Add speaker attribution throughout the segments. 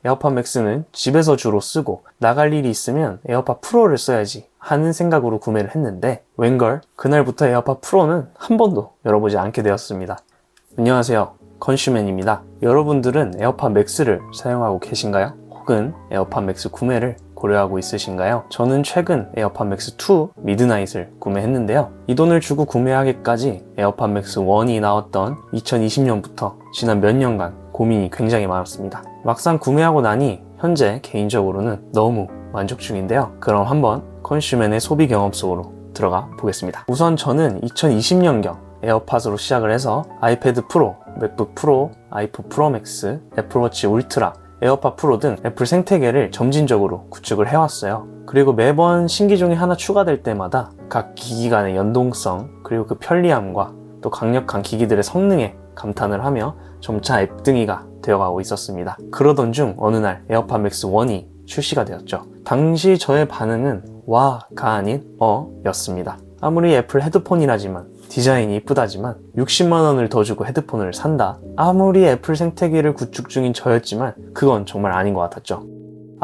Speaker 1: 에어팟 맥스는 집에서 주로 쓰고 나갈 일이 있으면 에어팟 프로를 써야지 하는 생각으로 구매를 했는데 웬걸 그날부터 에어팟 프로는 한 번도 열어보지 않게 되었습니다. 안녕하세요, 컨슈맨입니다. 여러분들은 에어팟 맥스를 사용하고 계신가요? 혹은 에어팟 맥스 구매를 고려하고 있으신가요? 저는 최근 에어팟 맥스 2 미드나잇을 구매했는데요. 이 돈을 주고 구매하기까지 에어팟 맥스 1이 나왔던 2020년부터 지난 몇 년간 고민이 굉장히 많았습니다. 막상 구매하고 나니 현재 개인적으로는 너무 만족 중인데요. 그럼 한번 컨슈맨의 소비 경험 속으로 들어가 보겠습니다. 우선 저는 2020년경 에어팟으로 시작을 해서 아이패드 프로, 맥북 프로, 아이폰 프로 맥스, 애플워치 울트라, 에어팟 프로 등 애플 생태계를 점진적으로 구축을 해왔어요. 그리고 매번 신기종이 하나 추가될 때마다 각 기기 간의 연동성, 그리고 그 편리함과 또 강력한 기기들의 성능에 감탄을 하며 점차 앱등이가 되어가고 있었습니다. 그러던 중 어느 날 에어팟 맥스 1이 출시가 되었죠. 당시 저의 반응은 와가 아닌 였습니다. 아무리 애플 헤드폰이라지만, 디자인이 이쁘다지만 60만원을 더 주고 헤드폰을 산다, 아무리 애플 생태계를 구축 중인 저였지만 그건 정말 아닌 것 같았죠.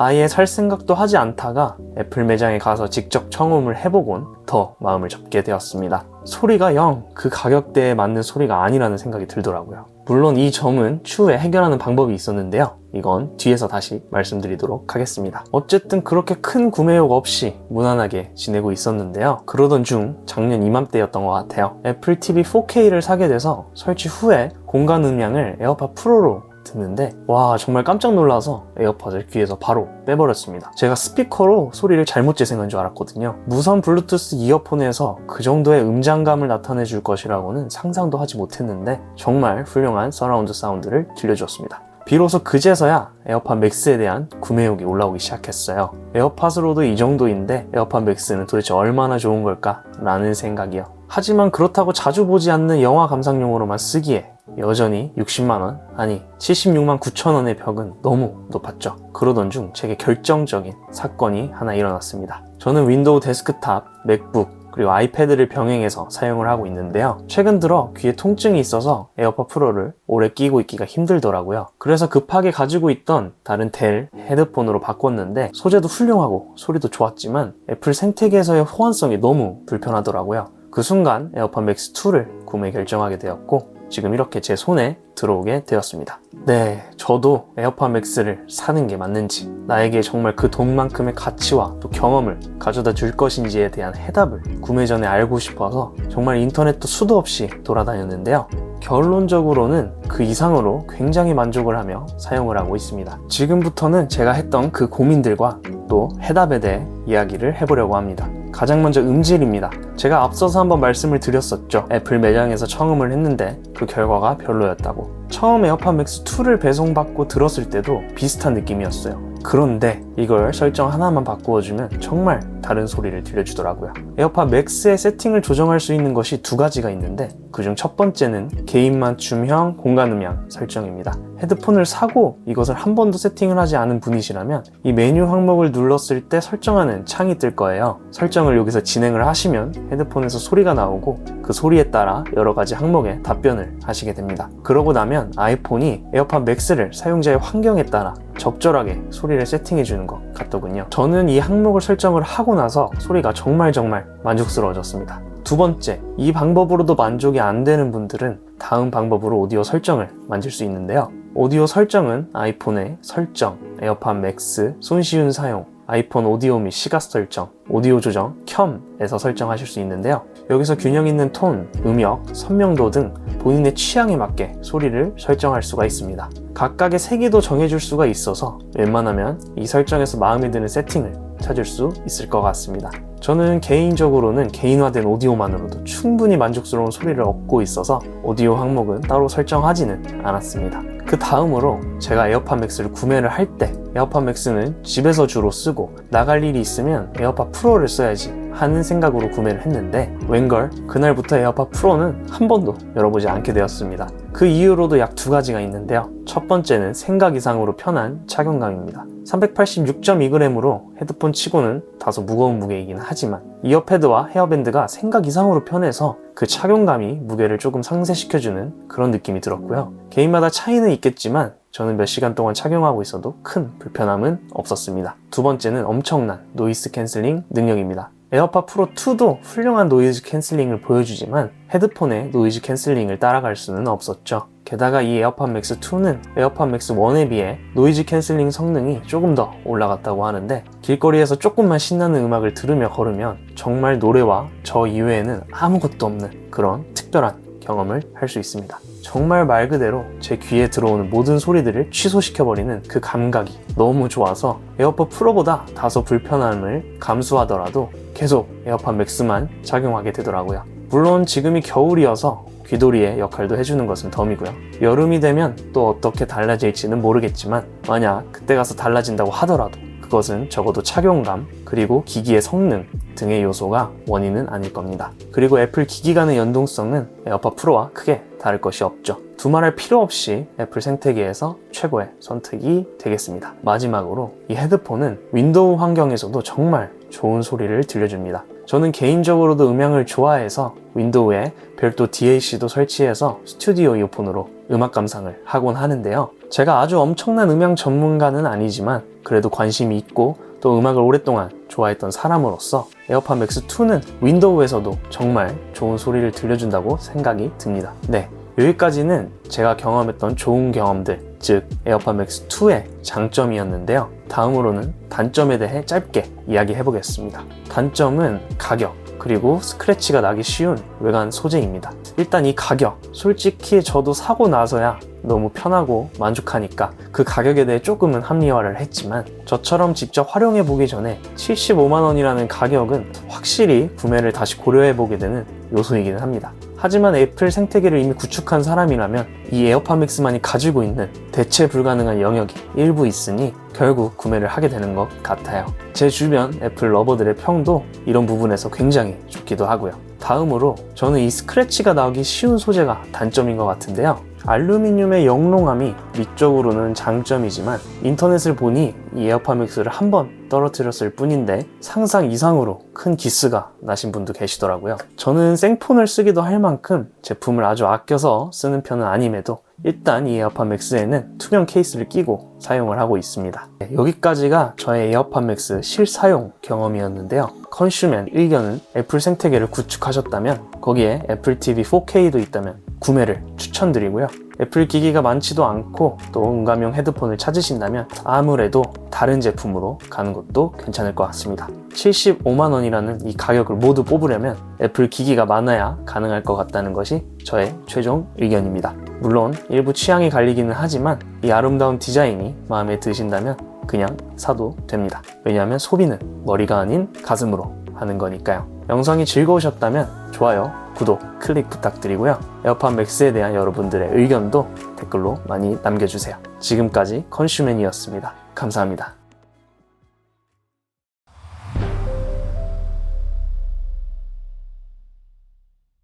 Speaker 1: 아예 살 생각도 하지 않다가 애플 매장에 가서 직접 청음을 해보곤 더 마음을 접게 되었습니다. 소리가 영 그 가격대에 맞는 소리가 아니라는 생각이 들더라고요. 물론 이 점은 추후에 해결하는 방법이 있었는데요. 이건 뒤에서 다시 말씀드리도록 하겠습니다. 어쨌든 그렇게 큰 구매욕 없이 무난하게 지내고 있었는데요. 그러던 중 작년 이맘때였던 것 같아요. 애플 TV 4K를 사게 돼서 설치 후에 공간 음량을 에어팟 프로로 듣는데 와, 정말 깜짝 놀라서 에어팟을 귀에서 바로 빼버렸습니다. 제가 스피커로 소리를 잘못 재생한 줄 알았거든요. 무선 블루투스 이어폰에서 그 정도의 음장감을 나타내 줄 것이라고는 상상도 하지 못했는데 정말 훌륭한 서라운드 사운드를 들려주었습니다. 비로소 그제서야 에어팟 맥스에 대한 구매욕이 올라오기 시작했어요. 에어팟으로도 이 정도인데 에어팟 맥스는 도대체 얼마나 좋은 걸까? 라는 생각이요. 하지만 그렇다고 자주 보지 않는 영화 감상용으로만 쓰기에 여전히 60만원, 아니 76만 9천원의 벽은 너무 높았죠. 그러던 중 제게 결정적인 사건이 하나 일어났습니다. 저는 윈도우 데스크탑, 맥북, 그리고 아이패드를 병행해서 사용을 하고 있는데요. 최근 들어 귀에 통증이 있어서 에어팟 프로를 오래 끼고 있기가 힘들더라고요. 그래서 급하게 가지고 있던 다른 델 헤드폰으로 바꿨는데 소재도 훌륭하고 소리도 좋았지만 애플 생태계에서의 호환성이 너무 불편하더라고요. 그 순간 에어팟 맥스 2를 구매 결정하게 되었고 지금 이렇게 제 손에 들어오게 되었습니다. 네, 저도 에어팟 맥스를 사는 게 맞는지, 나에게 정말 그 돈만큼의 가치와 또 경험을 가져다 줄 것인지에 대한 해답을 구매 전에 알고 싶어서 정말 인터넷도 수도 없이 돌아다녔는데요. 결론적으로는 그 이상으로 굉장히 만족을 하며 사용을 하고 있습니다. 지금부터는 제가 했던 그 고민들과 또 해답에 대해 이야기를 해보려고 합니다. 가장 먼저 음질입니다. 제가 앞서서 한번 말씀을 드렸었죠. 애플 매장에서 청음을 했는데 그 결과가 별로였다고. 처음 에어팟 맥스 2를 배송받고 들었을 때도 비슷한 느낌이었어요. 그런데 이걸 설정 하나만 바꾸어주면 정말 다른 소리를 들려주더라고요. 에어팟 맥스의 세팅을 조정할 수 있는 것이 두 가지가 있는데 그중 첫 번째는 개인 맞춤형 공간 음량 설정입니다. 헤드폰을 사고 이것을 한 번도 세팅을 하지 않은 분이시라면 이 메뉴 항목을 눌렀을 때 설정하는 창이 뜰 거예요. 설정을 여기서 진행을 하시면 헤드폰에서 소리가 나오고 그 소리에 따라 여러 가지 항목에 답변을 하시게 됩니다. 그러고 나면 아이폰이 에어팟 맥스를 사용자의 환경에 따라 적절하게 소리를 세팅해주는 것 같더군요. 저는 이 항목을 설정을 하고 나서 소리가 정말 만족스러워졌습니다. 두 번째, 이 방법으로도 만족이 안 되는 분들은 다음 방법으로 오디오 설정을 만질 수 있는데요. 오디오 설정은 아이폰의 설정, 에어팟 맥스, 손쉬운 사용, 아이폰 오디오 및 시각 설정, 오디오 조정, 켬에서 설정하실 수 있는데요. 여기서 균형 있는 톤, 음역, 선명도 등 본인의 취향에 맞게 소리를 설정할 수가 있습니다. 각각의 세기도 정해줄 수가 있어서 웬만하면 이 설정에서 마음에 드는 세팅을 찾을 수 있을 것 같습니다. 저는 개인적으로는 개인화된 오디오만으로도 충분히 만족스러운 소리를 얻고 있어서 오디오 항목은 따로 설정하지는 않았습니다. 그 다음으로 제가 에어팟 맥스를 구매를 할 때 에어팟 맥스는 집에서 주로 쓰고 나갈 일이 있으면 에어팟 프로를 써야지 하는 생각으로 구매를 했는데 웬걸 그날부터 에어팟 프로는 한 번도 열어보지 않게 되었습니다. 그 이유로도 약 두 가지가 있는데요. 첫 번째는 생각 이상으로 편한 착용감입니다. 386.2g으로 헤드폰 치고는 다소 무거운 무게이긴 하지만 이어패드와 헤어밴드가 생각 이상으로 편해서 그 착용감이 무게를 조금 상쇄시켜주는 그런 느낌이 들었고요. 개인마다 차이는 있겠지만 저는 몇 시간 동안 착용하고 있어도 큰 불편함은 없었습니다. 두 번째는 엄청난 노이즈 캔슬링 능력입니다. 에어팟 프로 2도 훌륭한 노이즈 캔슬링을 보여주지만 헤드폰의 노이즈 캔슬링을 따라갈 수는 없었죠. 게다가 이 에어팟 맥스 2는 에어팟 맥스 1에 비해 노이즈 캔슬링 성능이 조금 더 올라갔다고 하는데 길거리에서 조금만 신나는 음악을 들으며 걸으면 정말 노래와 저 이외에는 아무것도 없는 그런 특별한 경험을 할 수 있습니다. 정말 말 그대로 제 귀에 들어오는 모든 소리들을 취소시켜버리는 그 감각이 너무 좋아서 에어팟 프로보다 다소 불편함을 감수하더라도 계속 에어팟 맥스만 착용하게 되더라고요. 물론 지금이 겨울이어서 귀돌이의 역할도 해주는 것은 덤이고요. 여름이 되면 또 어떻게 달라질지는 모르겠지만 만약 그때 가서 달라진다고 하더라도 그것은 적어도 착용감 그리고 기기의 성능 등의 요소가 원인은 아닐 겁니다. 그리고 애플 기기 간의 연동성은 에어팟 프로와 크게 다를 것이 없죠. 두말할 필요 없이 애플 생태계에서 최고의 선택이 되겠습니다. 마지막으로 이 헤드폰은 윈도우 환경에서도 정말 좋은 소리를 들려줍니다. 저는 개인적으로도 음향을 좋아해서 윈도우에 별도 DAC도 설치해서 스튜디오 이어폰으로 음악 감상을 하곤 하는데요. 제가 아주 엄청난 음향 전문가는 아니지만 그래도 관심이 있고 또 음악을 오랫동안 좋아했던 사람으로서 에어팟 맥스 2는 윈도우에서도 정말 좋은 소리를 들려준다고 생각이 듭니다. 네, 여기까지는 제가 경험했던 좋은 경험들, 즉 에어팟 맥스 2의 장점이었는데요. 다음으로는 단점에 대해 짧게 이야기해 보겠습니다. 단점은 가격, 그리고 스크래치가 나기 쉬운 외관 소재입니다. 일단 이 가격, 솔직히 저도 사고 나서야 너무 편하고 만족하니까 그 가격에 대해 조금은 합리화를 했지만 저처럼 직접 활용해 보기 전에 75만 원이라는 가격은 확실히 구매를 다시 고려해 보게 되는 요소이기는 합니다. 하지만 애플 생태계를 이미 구축한 사람이라면 이 에어팟 맥스만이 가지고 있는 대체 불가능한 영역이 일부 있으니 결국 구매를 하게 되는 것 같아요. 제 주변 애플 러버들의 평도 이런 부분에서 굉장히 좋기도 하고요. 다음으로 저는 이 스크래치가 나오기 쉬운 소재가 단점인 것 같은데요. 알루미늄의 영롱함이 미적으로는 장점이지만 인터넷을 보니 이 에어팟 맥스를 한번 떨어뜨렸을 뿐인데 상상 이상으로 큰 기스가 나신 분도 계시더라고요. 저는 생폰을 쓰기도 할 만큼 제품을 아주 아껴서 쓰는 편은 아님에도 일단 이 에어팟 맥스에는 투명 케이스를 끼고 사용을 하고 있습니다. 여기까지가 저의 에어팟 맥스 실사용 경험이었는데요. 컨슈맨 의견은 애플 생태계를 구축하셨다면 거기에 애플 TV 4K도 있다면 구매를 추천드리고요. 애플 기기가 많지도 않고 또 음감용 헤드폰을 찾으신다면 아무래도 다른 제품으로 가는 것도 괜찮을 것 같습니다. 75만 원이라는 이 가격을 모두 뽑으려면 애플 기기가 많아야 가능할 것 같다는 것이 저의 최종 의견입니다. 물론 일부 취향이 갈리기는 하지만 이 아름다운 디자인이 마음에 드신다면 그냥 사도 됩니다. 왜냐하면 소비는 머리가 아닌 가슴으로 하는 거니까요. 영상이 즐거우셨다면 좋아요, 구독, 클릭 부탁드리고요. 에어팟 맥스에 대한 여러분들의 의견도 댓글로 많이 남겨주세요. 지금까지 컨슈맨이었습니다. 감사합니다.